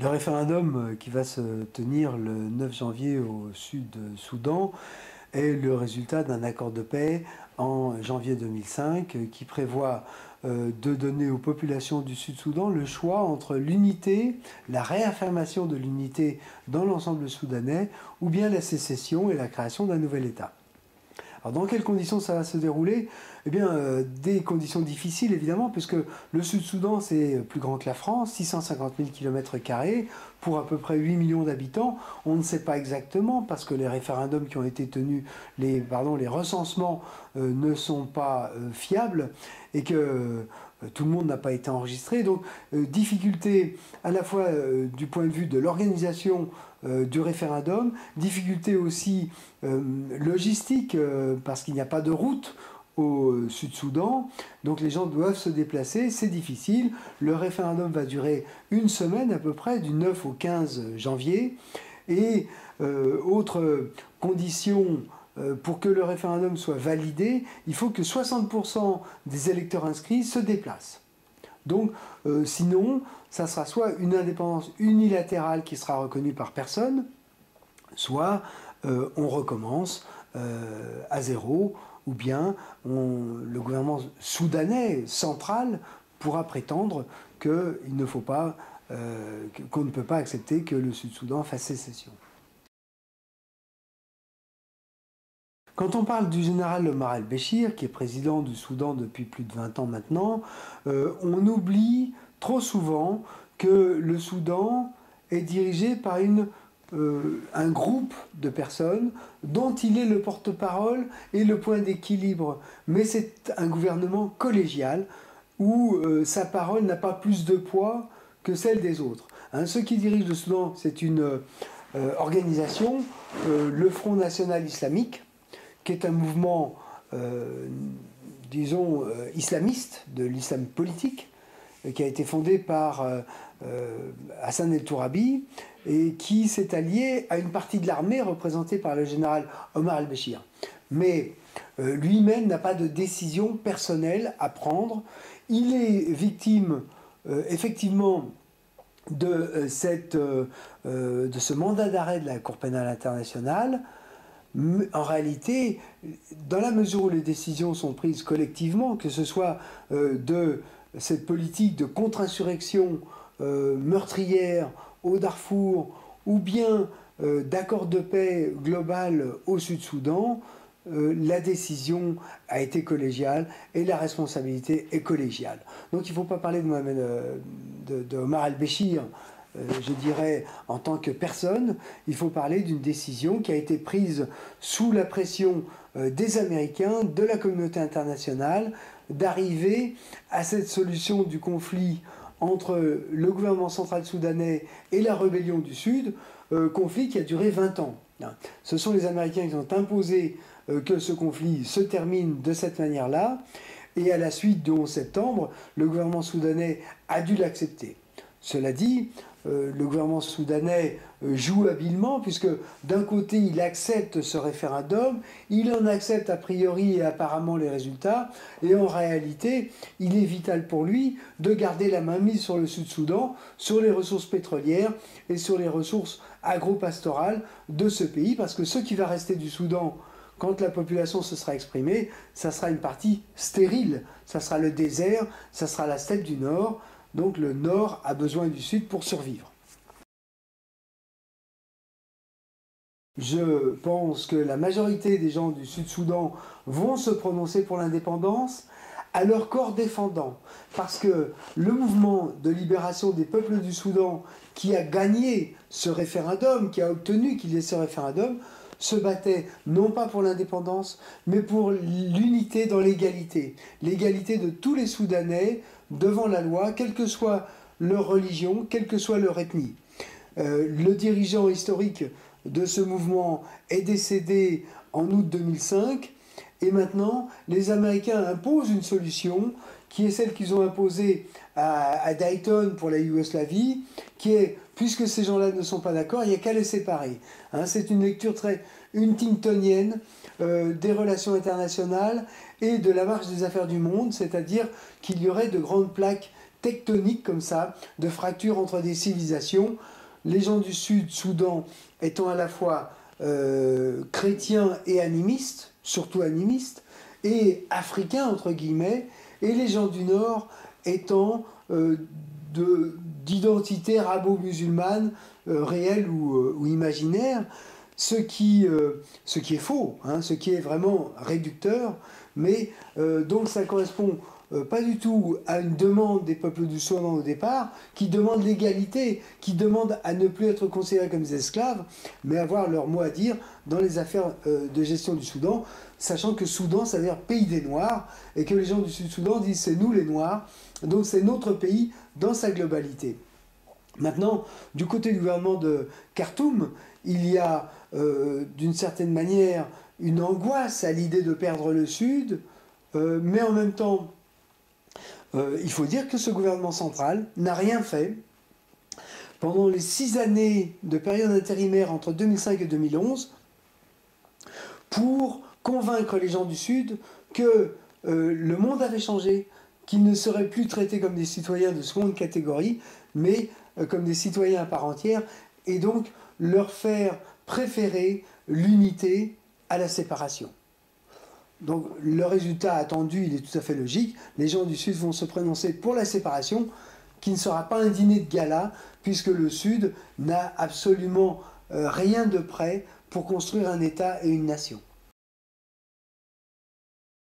Le référendum qui va se tenir le 9 janvier au Sud-Soudan est le résultat d'un accord de paix en janvier 2005 qui prévoit de donner aux populations du Sud-Soudan le choix entre l'unité, la réaffirmation de l'unité dans l'ensemble soudanais, ou bien la sécession et la création d'un nouvel État. Alors dans quelles conditions ça va se dérouler? Eh bien, des conditions difficiles évidemment, puisque le Sud-Soudan c'est plus grand que la France, 650 000 km² pour à peu près 8 millions d'habitants. On ne sait pas exactement parce que les référendums qui ont été tenus, les recensements ne sont pas fiables et que tout le monde n'a pas été enregistré. Donc difficulté à la fois du point de vue de l'organisation du référendum, difficulté aussi logistique parce qu'il n'y a pas de route au Sud-Soudan, donc les gens doivent se déplacer, c'est difficile. Le référendum va durer une semaine à peu près, du 9 au 15 janvier. Et autre condition pour que le référendum soit validé, il faut que 60% des électeurs inscrits se déplacent. Donc sinon, ça sera soit une indépendance unilatérale qui sera reconnue par personne, soit on recommence à zéro, ou bien le gouvernement soudanais central pourra prétendre qu'il ne faut pas, qu'on ne peut pas accepter que le Sud-Soudan fasse sécession. Quand on parle du général Omar el-Béchir, qui est président du Soudan depuis plus de 20 ans maintenant, on oublie trop souvent que le Soudan est dirigé par un groupe de personnes dont il est le porte-parole et le point d'équilibre. Mais c'est un gouvernement collégial où sa parole n'a pas plus de poids que celle des autres. Ceux qui dirigent le Soudan, c'est une organisation, le Front National Islamique, qui est un mouvement, disons, islamiste, de l'islam politique, qui a été fondé par Hassan el-Tourabi, et qui s'est allié à une partie de l'armée représentée par le général Omar el-Béchir. Mais lui-même n'a pas de décision personnelle à prendre. Il est victime, effectivement, de ce mandat d'arrêt de la Cour pénale internationale. En réalité, dans la mesure où les décisions sont prises collectivement, que ce soit de cette politique de contre-insurrection meurtrière au Darfour, ou bien d'accord de paix global au Sud-Soudan, la décision a été collégiale et la responsabilité est collégiale. Donc il ne faut pas parler de Omar el-Béchir, je dirais, en tant que personne. Il faut parler d'une décision qui a été prise sous la pression des Américains, de la communauté internationale, d'arriver à cette solution du conflit entre le gouvernement central soudanais et la rébellion du Sud, conflit qui a duré 20 ans. Ce sont les Américains qui ont imposé que ce conflit se termine de cette manière-là, et à la suite du 11 septembre, le gouvernement soudanais a dû l'accepter. Cela dit, le gouvernement soudanais joue habilement, puisque d'un côté il accepte ce référendum, il en accepte a priori et apparemment les résultats, et en réalité il est vital pour lui de garder la mainmise sur le Sud-Soudan, sur les ressources pétrolières et sur les ressources agro-pastorales de ce pays, parce que ce qui va rester du Soudan, quand la population se sera exprimée, ça sera une partie stérile, ça sera le désert, ça sera la steppe du Nord. Donc le Nord a besoin du Sud pour survivre. Je pense que la majorité des gens du Sud-Soudan vont se prononcer pour l'indépendance à leur corps défendant. Parce que le mouvement de libération des peuples du Soudan qui a gagné ce référendum, qui a obtenu qu'il y ait ce référendum, se battait non pas pour l'indépendance, mais pour l'unité dans l'égalité. L'égalité de tous les Soudanais devant la loi, quelle que soit leur religion, quelle que soit leur ethnie. Le dirigeant historique de ce mouvement est décédé en août 2005, et maintenant les Américains imposent une solution qui est celle qu'ils ont imposée à Dayton pour la Yougoslavie, qui est, puisque ces gens-là ne sont pas d'accord, il n'y a qu'à les séparer. C'est une lecture très huntingtonienne des relations internationales et de la marche des affaires du monde, c'est-à-dire qu'il y aurait de grandes plaques tectonique comme ça, de fracture entre des civilisations. Les gens du Sud, Soudan, étant à la fois chrétiens et animistes, surtout animistes, et africains, entre guillemets, et les gens du Nord étant d'identité arabo-musulmane, réelle ou imaginaire, ce qui est faux, hein, ce qui est vraiment réducteur, mais donc ça correspond pas du tout à une demande des peuples du Soudan au départ, qui demandent l'égalité, qui demandent à ne plus être considérés comme des esclaves, mais avoir leur mot à dire dans les affaires de gestion du Soudan, sachant que Soudan, ça veut dire pays des Noirs, et que les gens du Sud-Soudan disent c'est nous les Noirs, donc c'est notre pays dans sa globalité. Maintenant, du côté du gouvernement de Khartoum, il y a d'une certaine manière une angoisse à l'idée de perdre le Sud, mais en même temps, il faut dire que ce gouvernement central n'a rien fait. Pendant les 6 années de période intérimaire entre 2005 et 2011, pour convaincre les gens du Sud que le monde avait changé, qu'ils ne seraient plus traités comme des citoyens de seconde catégorie, mais comme des citoyens à part entière, et donc leur faire préférer l'unité à la séparation. Donc le résultat attendu, il est tout à fait logique. Les gens du Sud vont se prononcer pour la séparation, qui ne sera pas un dîner de gala, puisque le Sud n'a absolument rien de prêt pour construire un État et une nation.